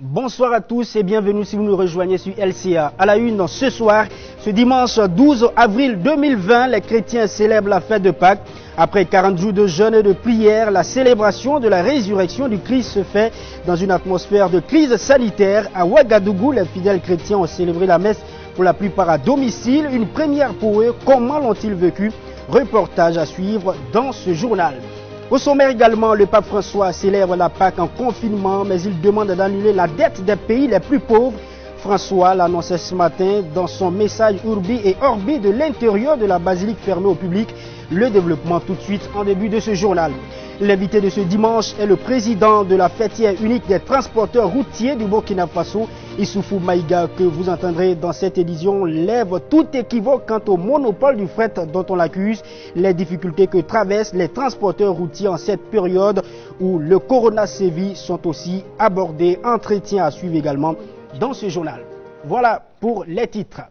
Bonsoir à tous et bienvenue si vous nous rejoignez sur LCA. À la une ce soir, ce dimanche 12 avril 2020, les chrétiens célèbrent la fête de Pâques. Après 40 jours de jeûne et de prière, la célébration de la résurrection du Christ se fait dans une atmosphère de crise sanitaire. À Ouagadougou, les fidèles chrétiens ont célébré la messe pour la plupart à domicile. Une première pour eux. Comment l'ont-ils vécu? Reportage à suivre dans ce journal. Au sommaire également, le pape François célèbre la Pâque en confinement, mais il demande d'annuler la dette des pays les plus pauvres. François l'annonçait ce matin dans son message Urbi et Orbi de l'intérieur de la basilique fermée au public. Le développement tout de suite en début de ce journal. L'invité de ce dimanche est le président de la fêtière unique des transporteurs routiers du Burkina Faso, Issoufou Maïga, que vous entendrez dans cette édition, lève tout équivoque quant au monopole du fret dont on l'accuse, les difficultés que traversent les transporteurs routiers en cette période où le corona sévit sont aussi abordés. Entretien à suivre également dans ce journal. Voilà pour les titres.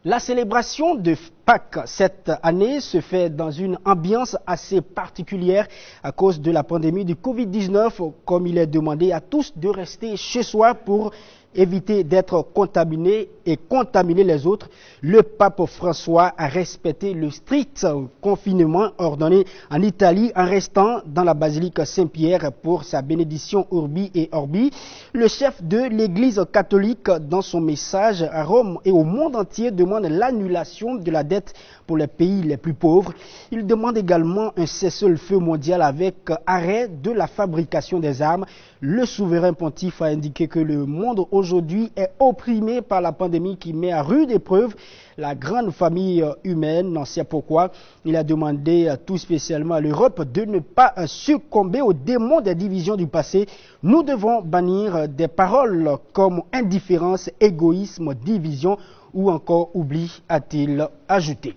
La célébration de Pâques cette année se fait dans une ambiance assez particulière à cause de la pandémie du Covid-19, comme il est demandé à tous de rester chez soi pour éviter d'être contaminé et contaminer les autres. Le pape François a respecté le strict confinement ordonné en Italie en restant dans la basilique Saint-Pierre pour sa bénédiction Urbi et Orbi. Le chef de l'Église catholique, dans son message à Rome et au monde entier, demande l'annulation de la dette pour les pays les plus pauvres. Il demande également un cessez-le-feu mondial avec arrêt de la fabrication des armes. Le souverain pontife a indiqué que le monde aujourd'hui est opprimé par la pandémie qui met à rude épreuve la grande famille humaine. C'est pourquoi il a demandé tout spécialement à l'Europe de ne pas succomber aux démons des divisions du passé. Nous devons bannir des paroles comme indifférence, égoïsme, division ou encore oubli, a-t-il ajouté.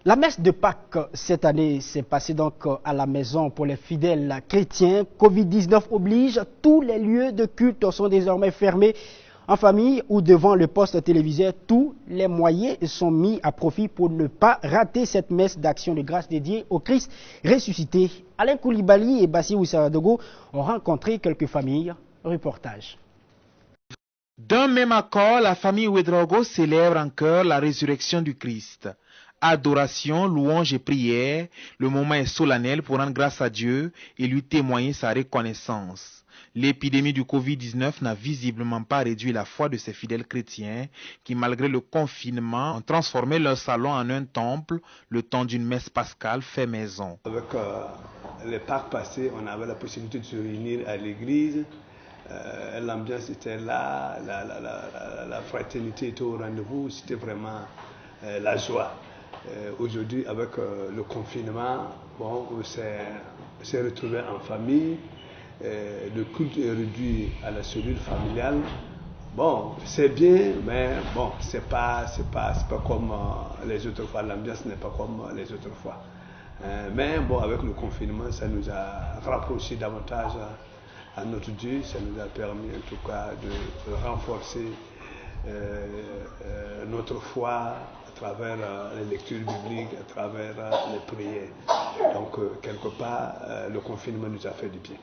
La messe de Pâques cette année s'est passée donc à la maison pour les fidèles chrétiens. Covid-19 oblige, tous les lieux de culte sont désormais fermés. En famille ou devant le poste téléviseur, tous les moyens sont mis à profit pour ne pas rater cette messe d'action de grâce dédiée au Christ ressuscité. Alain Koulibaly et Bassi Ouissaradogo ont rencontré quelques familles. Reportage. D'un même accord, la famille Ouedraogo célèbre en chœur la résurrection du Christ. Adoration, louange et prière, le moment est solennel pour rendre grâce à Dieu et lui témoigner sa reconnaissance. L'épidémie du Covid-19 n'a visiblement pas réduit la foi de ces fidèles chrétiens qui, malgré le confinement, ont transformé leur salon en un temple le temps d'une messe pascale fait maison. Avec les Pâques passées, on avait la possibilité de se réunir à l'église. L'ambiance était là, la fraternité était au rendez-vous, c'était vraiment la joie. Aujourd'hui, avec le confinement, bon, on s'est retrouvés en famille. Le culte est réduit à la cellule familiale. Bon, c'est bien, mais bon, c'est pas comme les autres fois. L'ambiance n'est pas comme les autres fois. Mais bon, avec le confinement, ça nous a rapprochés davantage à notre Dieu. Ça nous a permis en tout cas de renforcer notre foi à travers les lectures bibliques, à travers les prières. Donc, quelque part, le confinement nous a fait du bien.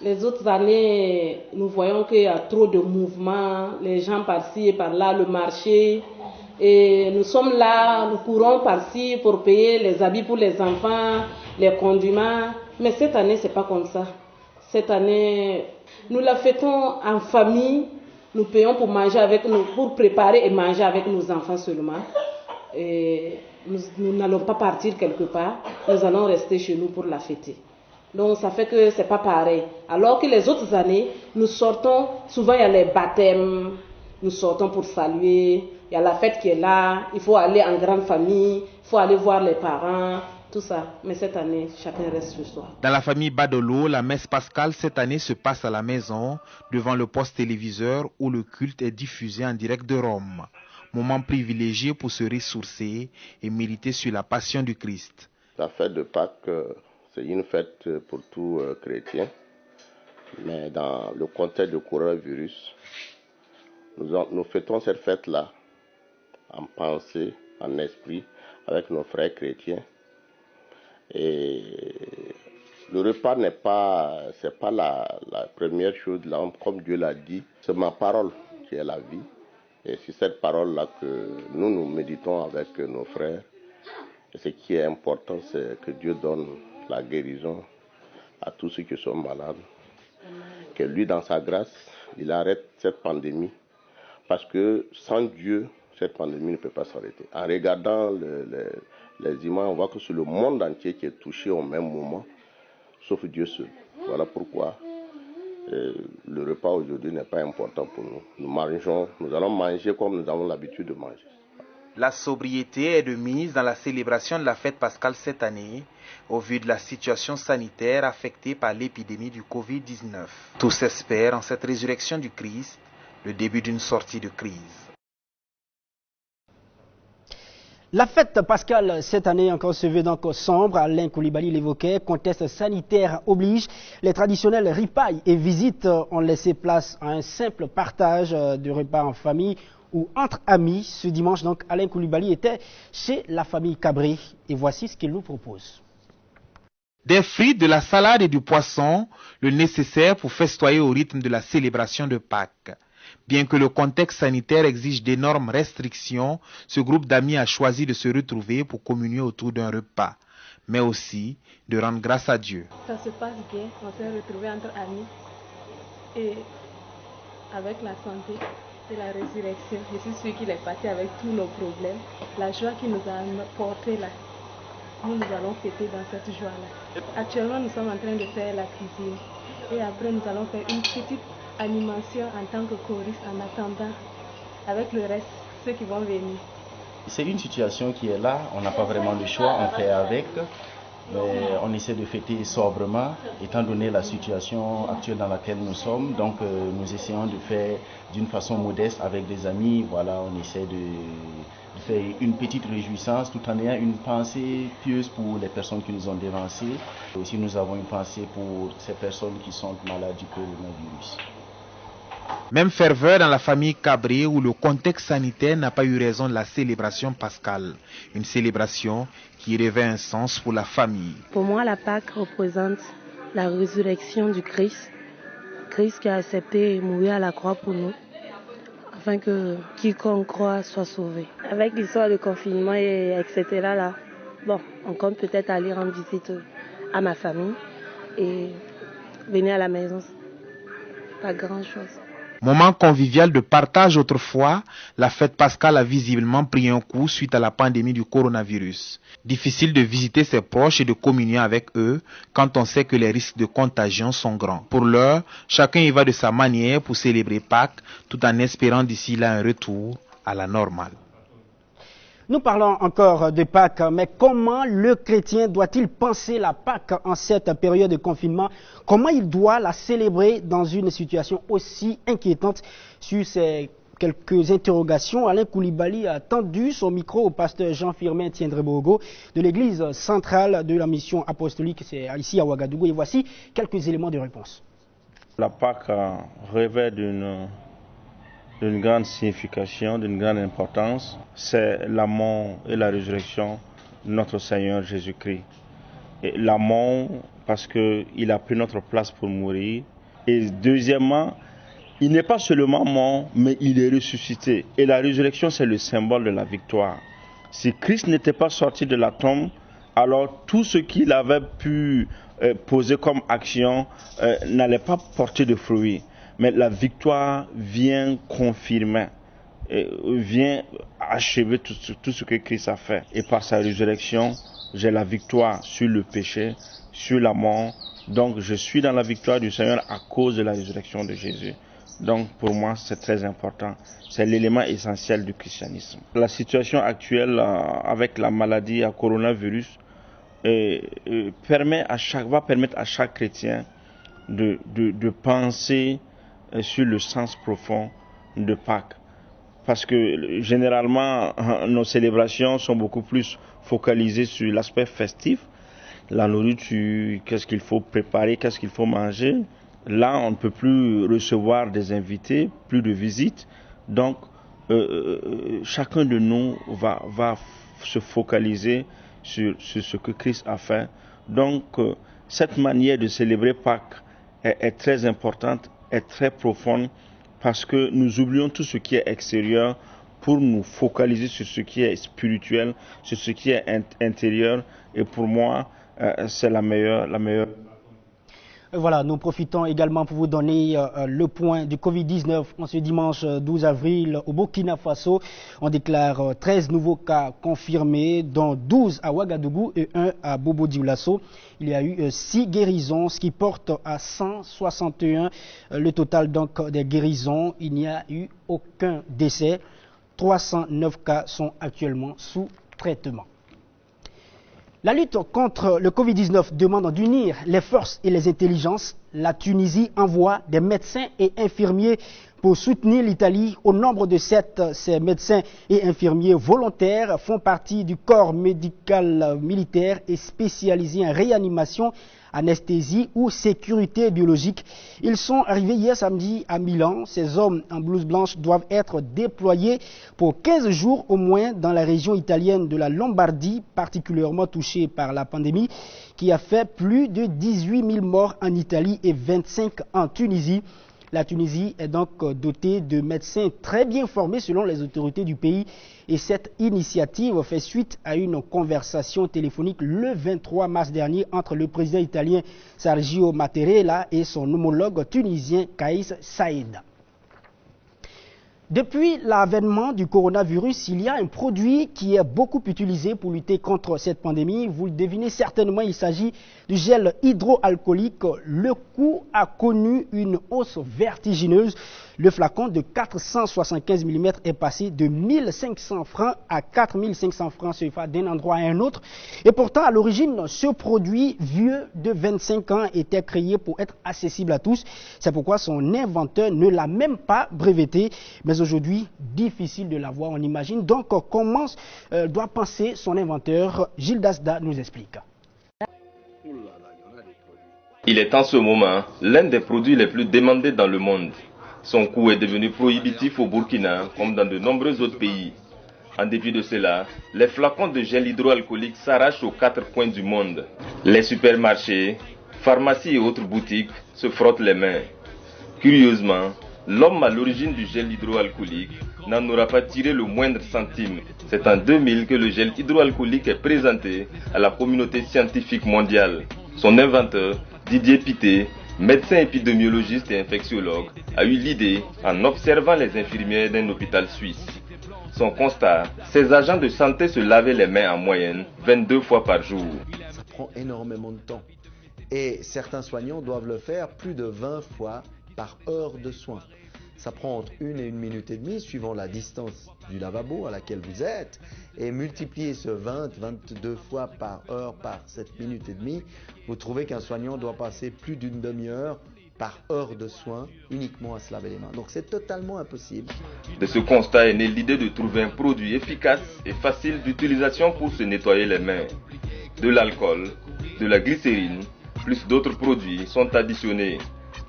Les autres années, nous voyons qu'il y a trop de mouvements, les gens par-ci et par-là, le marché. Et nous sommes là, nous courons par-ci pour payer les habits pour les enfants, les condiments. Mais cette année, ce n'est pas comme ça. Cette année, nous la fêtons en famille. Nous payons pour manger avec nous, pour préparer et manger avec nos enfants seulement. Et nous n'allons pas partir quelque part. Nous allons rester chez nous pour la fêter. Donc ça fait que c'est pas pareil. Alors que les autres années, nous sortons, souvent il y a les baptêmes, nous sortons pour saluer, il y a la fête qui est là, il faut aller en grande famille, il faut aller voir les parents, tout ça. Mais cette année, chacun reste chez soi. Dans la famille Badolo, la messe pascale cette année se passe à la maison, devant le poste téléviseur où le culte est diffusé en direct de Rome. Moment privilégié pour se ressourcer et méditer sur la passion du Christ. La fête de Pâques, c'est une fête pour tout chrétien, mais dans le contexte du coronavirus, nous fêtons cette fête-là en pensée, en esprit, avec nos frères chrétiens. Et Le repas c'est pas la première chose, là, comme Dieu l'a dit, c'est ma parole qui est la vie. Et c'est cette parole-là que nous méditons avec nos frères. Et ce qui est important, c'est que Dieu donne la guérison à tous ceux qui sont malades. Que lui, dans sa grâce, il arrête cette pandémie. Parce que sans Dieu, cette pandémie ne peut pas s'arrêter. En regardant les images, on voit que c'est le monde entier qui est touché au même moment, sauf Dieu seul. Voilà pourquoi le repas aujourd'hui n'est pas important pour nous. Nous allons manger comme nous avons l'habitude de manger. La sobriété est de mise dans la célébration de la fête pascale cette année, au vu de la situation sanitaire affectée par l'épidémie du Covid-19. Tous espèrent en cette résurrection du Christ, le début d'une sortie de crise. La fête pascale cette année encore se veut donc sombre. Alain Coulibaly l'évoquait, contexte sanitaire oblige. Les traditionnels ripailles et visites ont laissé place à un simple partage de repas en famille ou entre amis. Ce dimanche donc, Alain Coulibaly était chez la famille Cabré et voici ce qu'il nous propose. Des frites, de la salade et du poisson, le nécessaire pour festoyer au rythme de la célébration de Pâques. Bien que le contexte sanitaire exige d'énormes restrictions, ce groupe d'amis a choisi de se retrouver pour communier autour d'un repas, mais aussi de rendre grâce à Dieu. Ça se passe bien, on s'est retrouvés entre amis et avec la santé et la résurrection. Je suis sûr qu'il est parti avec tous nos problèmes. La joie qu'il nous a portée là, nous allons fêter dans cette joie-là. Actuellement, nous sommes en train de faire la cuisine et après nous allons faire une petite animation en tant que choriste en attendant avec le reste, ceux qui vont venir. C'est une situation qui est là, on n'a pas vraiment le choix, on fait avec, mais on essaie de fêter sobrement, étant donné la situation actuelle dans laquelle nous sommes. Donc nous essayons de faire d'une façon modeste avec des amis. Voilà, on essaie de faire une petite réjouissance tout en ayant une pensée pieuse pour les personnes qui nous ont dévancés. Aussi nous avons une pensée pour ces personnes qui sont malades du coronavirus. Même ferveur dans la famille Cabré où le contexte sanitaire n'a pas eu raison de la célébration pascale. Une célébration qui revêt un sens pour la famille. Pour moi, la Pâque représente la résurrection du Christ. Christ qui a accepté mourir à la croix pour nous, afin que quiconque croit soit sauvé. Avec l'histoire de confinement et etc. là, bon, on compte peut-être aller rendre visite à ma famille et venir à la maison. Pas grand-chose. Moment convivial de partage autrefois, la fête pascale a visiblement pris un coup suite à la pandémie du coronavirus. Difficile de visiter ses proches et de communier avec eux quand on sait que les risques de contagion sont grands. Pour l'heure, chacun y va de sa manière pour célébrer Pâques tout en espérant d'ici là un retour à la normale. Nous parlons encore de Pâques, mais comment le chrétien doit-il penser la Pâques en cette période de confinement? Comment il doit la célébrer dans une situation aussi inquiétante? Sur ces quelques interrogations, Alain Coulibaly a tendu son micro au pasteur Jean-Firmin Tiendrebogo de l'église centrale de la mission apostolique, c'est ici à Ouagadougou, et voici quelques éléments de réponse. La Pâques revêt d'une grande signification, d'une grande importance, c'est la mort et la résurrection de notre Seigneur Jésus-Christ. Et la mort parce qu'il a pris notre place pour mourir. Et deuxièmement, il n'est pas seulement mort, mais il est ressuscité. Et la résurrection, c'est le symbole de la victoire. Si Christ n'était pas sorti de la tombe, alors tout ce qu'il avait pu poser comme action n'allait pas porter de fruits. Mais la victoire vient confirmer, vient achever tout ce que Christ a fait. Et par sa résurrection, j'ai la victoire sur le péché, sur la mort. Donc je suis dans la victoire du Seigneur à cause de la résurrection de Jésus. Donc pour moi, c'est très important. C'est l'élément essentiel du christianisme. La situation actuelle avec la maladie à coronavirus va permettre à chaque chrétien de penser sur le sens profond de Pâques. Parce que généralement, nos célébrations sont beaucoup plus focalisées sur l'aspect festif, la nourriture, qu'est-ce qu'il faut préparer, qu'est-ce qu'il faut manger. Là, on ne peut plus recevoir des invités, plus de visites. Donc, chacun de nous va se focaliser sur ce que Christ a fait. Donc, cette manière de célébrer Pâques est très importante, est très profonde, parce que nous oublions tout ce qui est extérieur pour nous focaliser sur ce qui est spirituel, sur ce qui est intérieur. Et pour moi, c'est la meilleure. Voilà, nous profitons également pour vous donner le point du Covid-19 en ce dimanche 12 avril au Burkina Faso. On déclare 13 nouveaux cas confirmés, dont 12 à Ouagadougou et 1 à Bobo-Dioulasso. Il y a eu 6 guérisons, ce qui porte à 161 le total donc des guérisons. Il n'y a eu aucun décès. 309 cas sont actuellement sous traitement. La lutte contre le Covid-19 demande d'unir les forces et les intelligences. La Tunisie envoie des médecins et infirmiers pour soutenir l'Italie. Au nombre de 7, ces médecins et infirmiers volontaires font partie du corps médical militaire et spécialisé en réanimation, anesthésie ou sécurité biologique. Ils sont arrivés hier samedi à Milan. Ces hommes en blouse blanche doivent être déployés pour 15 jours au moins dans la région italienne de la Lombardie, particulièrement touchée par la pandémie, qui a fait plus de 18 000 morts en Italie et 25 en Tunisie. La Tunisie est donc dotée de médecins très bien formés selon les autorités du pays et cette initiative fait suite à une conversation téléphonique le 23 mars dernier entre le président italien Sergio Mattarella et son homologue tunisien Kais Saied. Depuis l'avènement du coronavirus, il y a un produit qui est beaucoup utilisé pour lutter contre cette pandémie. Vous le devinez certainement, il s'agit du gel hydroalcoolique. Le coût a connu une hausse vertigineuse. Le flacon de 475 mm est passé de 1500 francs à 4500 francs CFA d'un endroit à un autre. Et pourtant, à l'origine, ce produit vieux de 25 ans était créé pour être accessible à tous. C'est pourquoi son inventeur ne l'a même pas breveté. Mais aujourd'hui, difficile de l'avoir, on imagine. Donc, comment doit penser son inventeur? Gilles Dasda nous explique. Il est en ce moment l'un des produits les plus demandés dans le monde. Son coût est devenu prohibitif au Burkina, comme dans de nombreux autres pays. En dépit de cela, les flacons de gel hydroalcoolique s'arrachent aux 4 coins du monde. Les supermarchés, pharmacies et autres boutiques se frottent les mains. Curieusement, l'homme à l'origine du gel hydroalcoolique n'en aura pas tiré le moindre centime. C'est en 2000 que le gel hydroalcoolique est présenté à la communauté scientifique mondiale. Son inventeur, Didier Pité, médecin épidémiologiste et infectiologue, a eu l'idée en observant les infirmières d'un hôpital suisse. Son constat, ces agents de santé se lavaient les mains en moyenne 22 fois par jour. Ça prend énormément de temps et certains soignants doivent le faire plus de 20 fois par heure de soins. Ça prend entre 1 et 1 minute et demie suivant la distance du lavabo à laquelle vous êtes et multiplier ce 22 fois par heure par 7 minutes et demie, vous trouvez qu'un soignant doit passer plus d'une demi-heure par heure de soins uniquement à se laver les mains. Donc c'est totalement impossible. De ce constat est née l'idée de trouver un produit efficace et facile d'utilisation pour se nettoyer les mains. De l'alcool, de la glycérine, plus d'autres produits sont additionnés.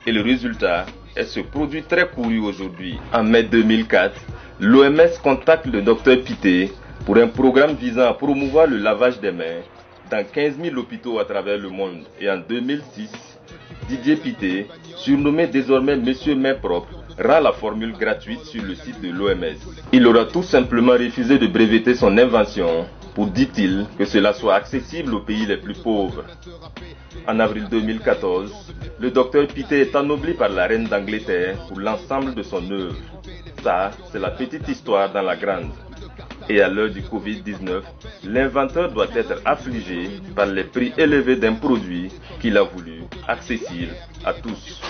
Et le résultat est ce produit très couru aujourd'hui. En mai 2004, l'OMS contacte le Dr Pité pour un programme visant à promouvoir le lavage des mains dans 15 000 hôpitaux à travers le monde. Et en 2006, Didier Pité, surnommé désormais Monsieur Mains Propres, rend la formule gratuite sur le site de l'OMS. Il aura tout simplement refusé de breveter son invention pour, dit-il, que cela soit accessible aux pays les plus pauvres. En avril 2014, le docteur Pité est ennobli par la reine d'Angleterre pour l'ensemble de son œuvre. Ça, c'est la petite histoire dans la grande. Et à l'heure du Covid-19, l'inventeur doit être affligé par les prix élevés d'un produit qu'il a voulu accessible à tous.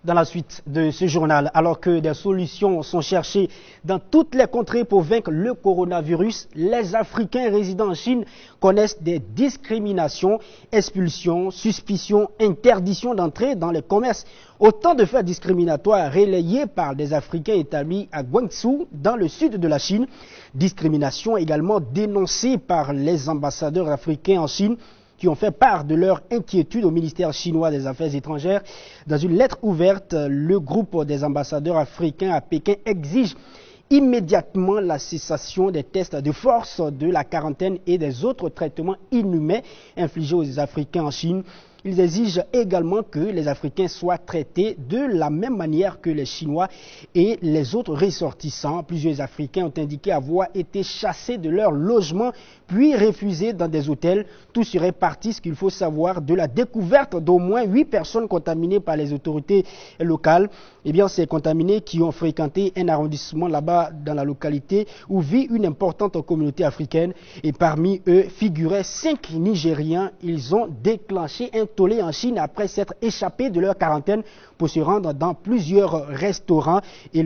Dans la suite de ce journal, alors que des solutions sont cherchées dans toutes les contrées pour vaincre le coronavirus, les Africains résidant en Chine connaissent des discriminations, expulsions, suspicions, interdictions d'entrée dans les commerces. Autant de faits discriminatoires relayés par des Africains établis à Guangzhou, dans le sud de la Chine. Discrimination également dénoncée par les ambassadeurs africains en Chine, qui ont fait part de leur inquiétude au ministère chinois des Affaires étrangères. Dans une lettre ouverte, le groupe des ambassadeurs africains à Pékin exige immédiatement la cessation des tests de force, de la quarantaine et des autres traitements inhumains infligés aux Africains en Chine. Ils exigent également que les Africains soient traités de la même manière que les Chinois et les autres ressortissants. Plusieurs Africains ont indiqué avoir été chassés de leur logement puis refusés dans des hôtels. Tout serait parti, ce qu'il faut savoir, de la découverte d'au moins 8 personnes contaminées par les autorités locales. Eh bien, ces contaminés qui ont fréquenté un arrondissement là-bas dans la localité où vit une importante communauté africaine. Et parmi eux figuraient 5 Nigériens. Ils ont déclenché un tollé en Chine après s'être échappés de leur quarantaine pour se rendre dans plusieurs restaurants et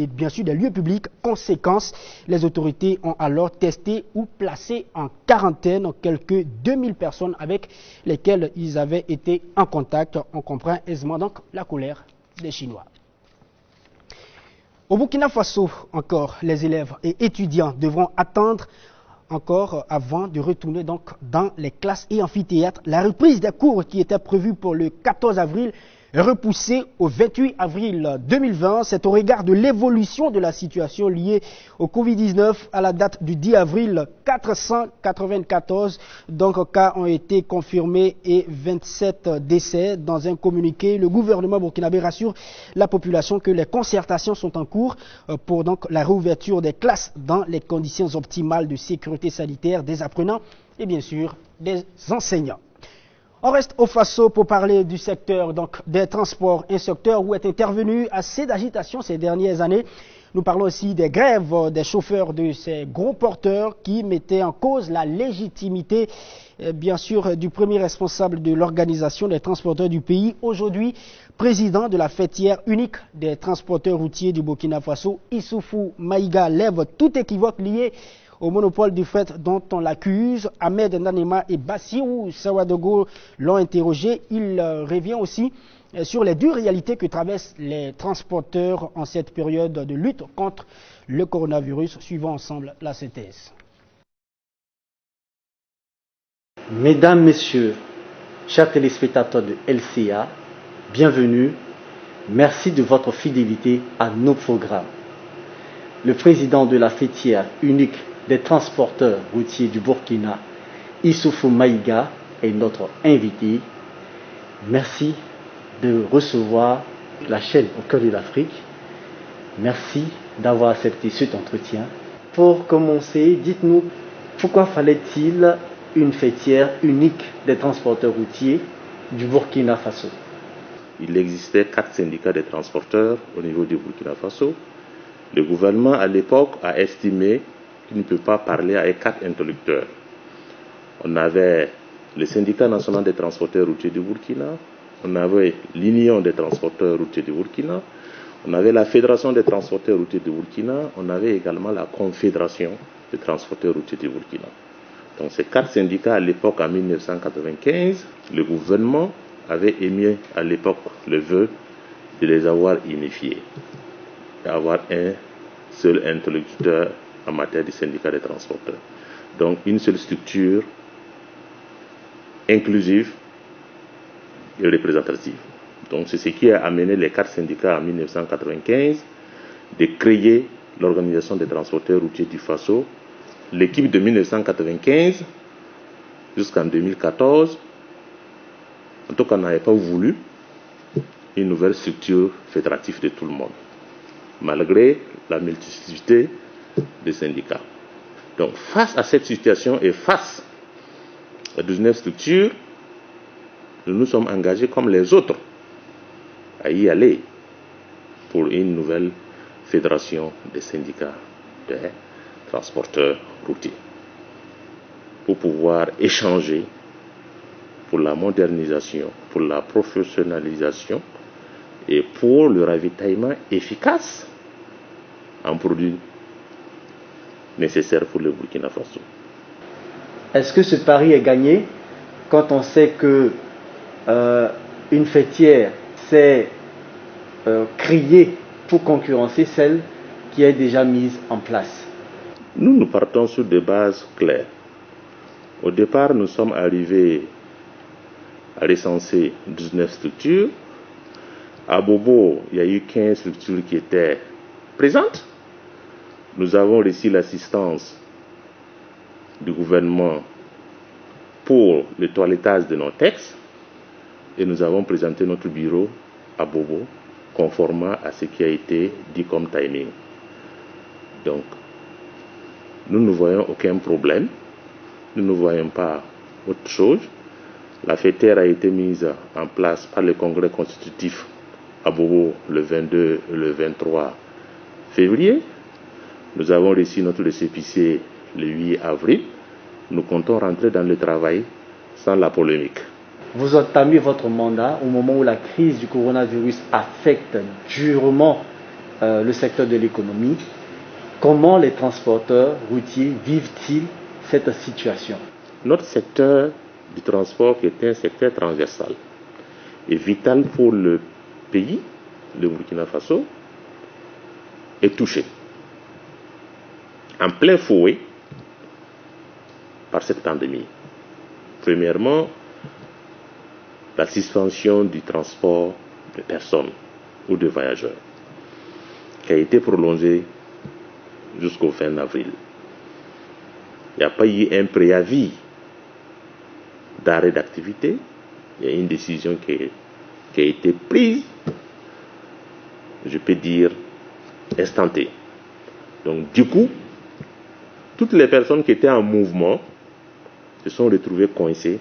bien sûr des lieux publics. Conséquence, les autorités ont alors testé ou placé en quarantaine quelques 2000 personnes avec lesquelles ils avaient été en contact. On comprend aisément donc la colère des Chinois. Au Burkina Faso, encore, les élèves et étudiants devront attendre encore avant de retourner donc dans les classes et amphithéâtres. La reprise des cours qui était prévue pour le 14 avril est repoussée au 28 avril 2020. C'est au regard de l'évolution de la situation liée au Covid-19 à la date du 10 avril. 494 cas ont été confirmés et 27 décès. Dans un communiqué, le gouvernement burkinabé rassure la population que les concertations sont en cours pour donc la réouverture des classes dans les conditions optimales de sécurité sanitaire des apprenants et bien sûr des enseignants. On reste au Faso pour parler du secteur donc, des transports, un secteur où est intervenu assez d'agitation ces dernières années. Nous parlons aussi des grèves des chauffeurs de ces gros porteurs qui mettaient en cause la légitimité, bien sûr, du premier responsable de l'organisation des transporteurs du pays. Aujourd'hui, président de la fêtière unique des transporteurs routiers du Burkina Faso, Issoufou Maïga, lève tout équivoque lié au monopole du fret dont on l'accuse. Ahmed Nanema et Bassirou Sawadogo l'ont interrogé. Il revient aussi sur les dures réalités que traversent les transporteurs en cette période de lutte contre le coronavirus. Suivons ensemble la synthèse. Mesdames, Messieurs, chers téléspectateurs de LCA, bienvenue. Merci de votre fidélité à nos programmes. Le président de la fêtière unique des transporteurs routiers du Burkina, Issoufou Maïga, est notre invité. Merci de recevoir la chaîne au cœur de l'Afrique. Merci d'avoir accepté cet entretien. Pour commencer, dites-nous, pourquoi fallait-il une fêtière unique des transporteurs routiers du Burkina Faso? Il existait 4 syndicats de transporteurs au niveau du Burkina Faso. Le gouvernement à l'époque a estimé qu'il ne peut pas parler avec 4 interlocuteurs. On avait le syndicat national des transporteurs routiers du Burkina, on avait l'Union des transporteurs routiers du Burkina, on avait la Fédération des transporteurs routiers du Burkina, on avait également la Confédération des transporteurs routiers du Burkina. Donc ces 4 syndicats à l'époque, en 1995, le gouvernement avait émis à l'époque le vœu de les avoir unifiés, d'avoir un seul interlocuteur en matière du syndicat des transporteurs. Donc une seule structure inclusive et représentative. Donc c'est ce qui a amené les 4 syndicats en 1995 de créer l'organisation des transporteurs routiers du Faso. L'équipe de 1995 jusqu'en 2014, en tout cas, n'avait pas voulu une nouvelle structure fédérative de tout le monde, malgré la multiplicité des syndicats. Donc, face à cette situation et face à 19 structures, nous nous sommes engagés comme les autres à y aller pour une nouvelle fédération des syndicats des transporteurs routiers, pour pouvoir échanger pour la modernisation, pour la professionnalisation et pour le ravitaillement efficace en produits nécessaires pour le Burkina Faso. Est-ce que ce pari est gagné quand on sait que une fêtière s'est créée pour concurrencer celle qui est déjà mise en place? Nous partons sur des bases claires. Au départ, nous sommes arrivés à recenser 19 structures. À Bobo, il y a eu 15 structures qui étaient présentes. Nous avons reçu l'assistance du gouvernement pour le toilettage de nos textes et nous avons présenté notre bureau à Bobo conformément à ce qui a été dit comme timing. Donc, nous ne voyons aucun problème, nous ne voyons pas autre chose. La fêtière a été mise en place par le Congrès constitutif à Bobo le 22 et le 23 février. Nous avons reçu notre récépissé le 8 avril. Nous comptons rentrer dans le travail sans la polémique. Vous entamez votre mandat au moment où la crise du coronavirus affecte durement le secteur de l'économie. Comment les transporteurs routiers vivent-ils cette situation? Notre secteur du transport, qui est un secteur transversal, est vital pour le pays, le Burkina Faso, est touché en plein fouet par cette pandémie. Premièrement, la suspension du transport de personnes ou de voyageurs qui a été prolongée jusqu'au fin avril. Il n'y a pas eu un préavis d'arrêt d'activité. Il y a une décision qui a été prise, je peux dire, instantanée. Donc du coup, toutes les personnes qui étaient en mouvement se sont retrouvées coincées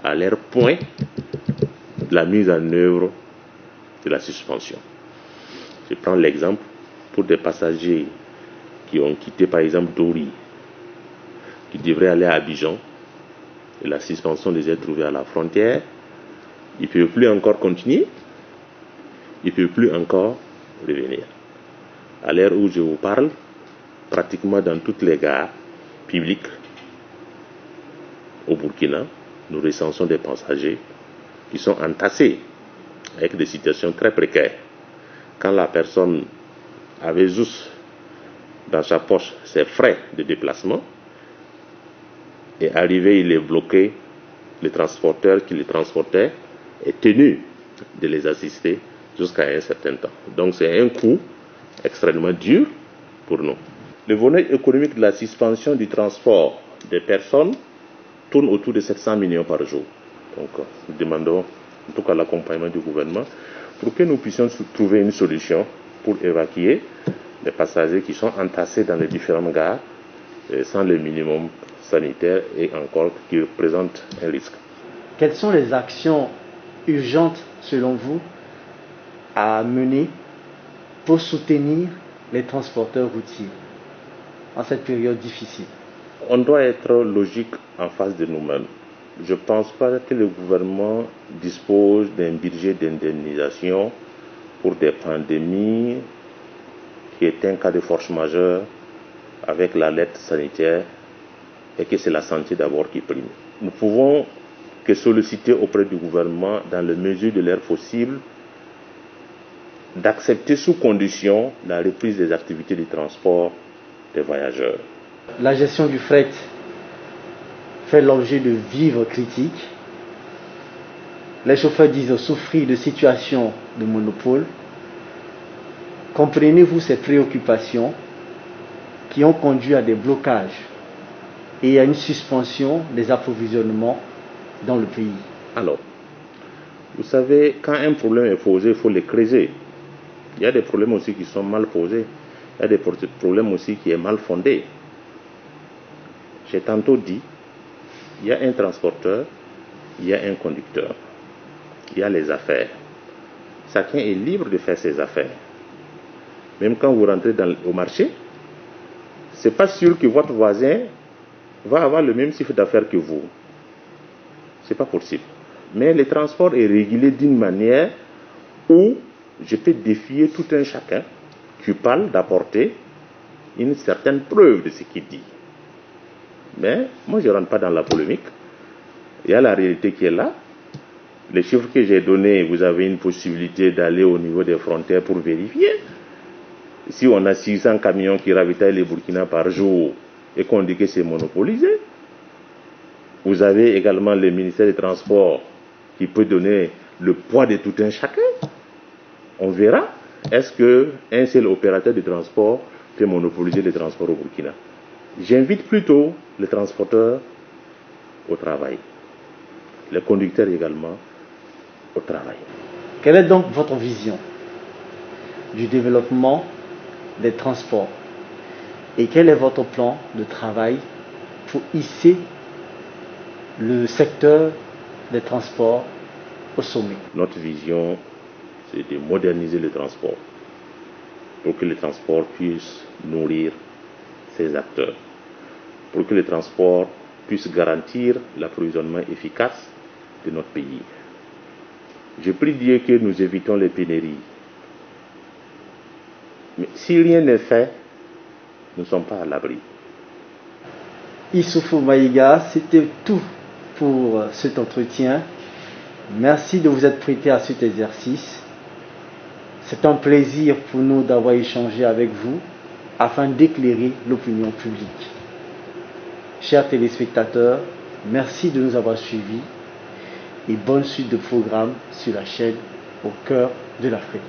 à leur point de la mise en œuvre de la suspension. Je prends l'exemple pour des passagers qui ont quitté par exemple Dori, qui devraient aller à Abidjan, et la suspension les a trouvés à la frontière. Ils ne peuvent plus encore continuer, ils ne peuvent plus encore revenir. À l'heure où je vous parle, pratiquement dans toutes les gares publiques au Burkina, nous recensons des passagers qui sont entassés avec des situations très précaires. Quand la personne avait juste dans sa poche ses frais de déplacement, et arrivé, il est bloqué, le transporteur qui les transportait est tenu de les assister jusqu'à un certain temps. Donc c'est un coût extrêmement dur pour nous. Le volet économique de la suspension du transport des personnes tourne autour de 700 millions par jour. Donc nous demandons en tout cas l'accompagnement du gouvernement pour que nous puissions trouver une solution pour évacuer les passagers qui sont entassés dans les différentes gares sans le minimum sanitaire et encore qui représentent un risque. Quelles sont les actions urgentes selon vous à mener pour soutenir les transporteurs routiers en cette période difficile? On doit être logique en face de nous-mêmes. Je ne pense pas que le gouvernement dispose d'un budget d'indemnisation pour des pandémies qui est un cas de force majeure avec l'alerte sanitaire et que c'est la santé d'abord qui prime. Nous pouvons que solliciter auprès du gouvernement, dans les mesures de l'air possible, d'accepter sous condition la reprise des activités de transport des voyageurs. La gestion du fret fait l'objet de vives critiques. Les chauffeurs disent souffrir de situations de monopole. Comprenez-vous ces préoccupations qui ont conduit à des blocages et à une suspension des approvisionnements dans le pays? Alors, vous savez, quand un problème est posé, il faut le creuser. Il y a des problèmes aussi qui sont mal posés. Il y a des problèmes aussi qui sont mal fondés. J'ai tantôt dit, il y a un transporteur, il y a un conducteur, il y a les affaires. Chacun est libre de faire ses affaires. Même quand vous rentrez au marché, ce n'est pas sûr que votre voisin va avoir le même chiffre d'affaires que vous. Ce n'est pas possible. Mais le transport est régulé d'une manière où je peux défier tout un chacun qui parle d'apporter une certaine preuve de ce qu'il dit. Mais moi, je ne rentre pas dans la polémique. Il y a la réalité qui est là. Les chiffres que j'ai donnés, vous avez une possibilité d'aller au niveau des frontières pour vérifier. Si on a 600 camions qui ravitaillent les Burkina par jour et qu'on dit que c'est monopolisé, vous avez également le ministère des Transports qui peut donner le poids de tout un chacun. On verra, est-ce qu'un seul opérateur de transport fait monopoliser les transports au Burkina. J'invite plutôt les transporteurs au travail, les conducteurs également au travail. Quelle est donc votre vision du développement des transports et quel est votre plan de travail pour hisser le secteur des transports au sommet? Notre vision, c'est de moderniser le transport pour que les transports puissent nourrir ces acteurs, pour que les transports puissent garantir l'approvisionnement efficace de notre pays. Je prie Dieu que nous évitons les pénuries. Mais si rien n'est fait, nous ne sommes pas à l'abri. Issoufou Maïga, c'était tout pour cet entretien. Merci de vous être prêté à cet exercice. C'est un plaisir pour nous d'avoir échangé avec vous afin d'éclairer l'opinion publique. Chers téléspectateurs, merci de nous avoir suivis et bonne suite de programmes sur la chaîne Au cœur de l'Afrique.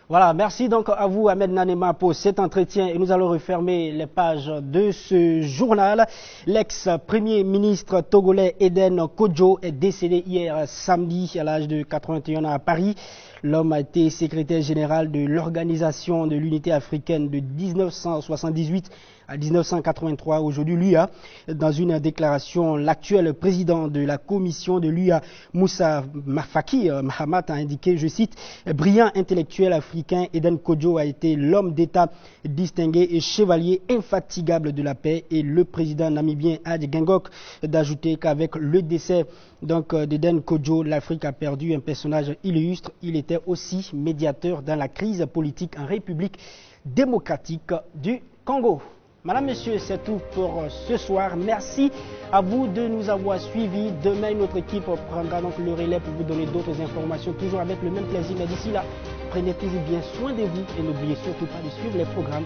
Voilà, merci donc à vous Ahmed Nanema pour cet entretien et nous allons refermer les pages de ce journal. L'ex-premier ministre togolais Eden Kodjo est décédé hier samedi à l'âge de 81 ans à Paris. L'homme a été secrétaire général de l'Organisation de l'Unité africaine de 1978 à 1983. Aujourd'hui, l'UA, dans une déclaration, l'actuel président de la commission de l'UA, Moussa Faki Mahamat, a indiqué, je cite, « Brillant intellectuel africain, Eden Kodjo a été l'homme d'État distingué et chevalier infatigable de la paix » et le président namibien Hadj Gengok d'ajouter qu'avec le décès d'Eden Kodjo, l'Afrique a perdu un personnage illustre. Il était aussi médiateur dans la crise politique en République démocratique du Congo. Madame, Monsieur, c'est tout pour ce soir. Merci à vous de nous avoir suivis. Demain, notre équipe prendra donc le relais pour vous donner d'autres informations, toujours avec le même plaisir. Mais d'ici là, prenez toujours bien soin de vous et n'oubliez surtout pas de suivre les programmes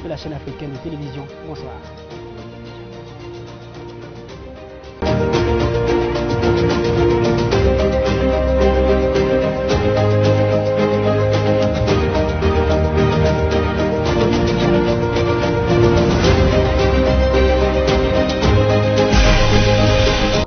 de la chaîne africaine de télévision. Bonsoir.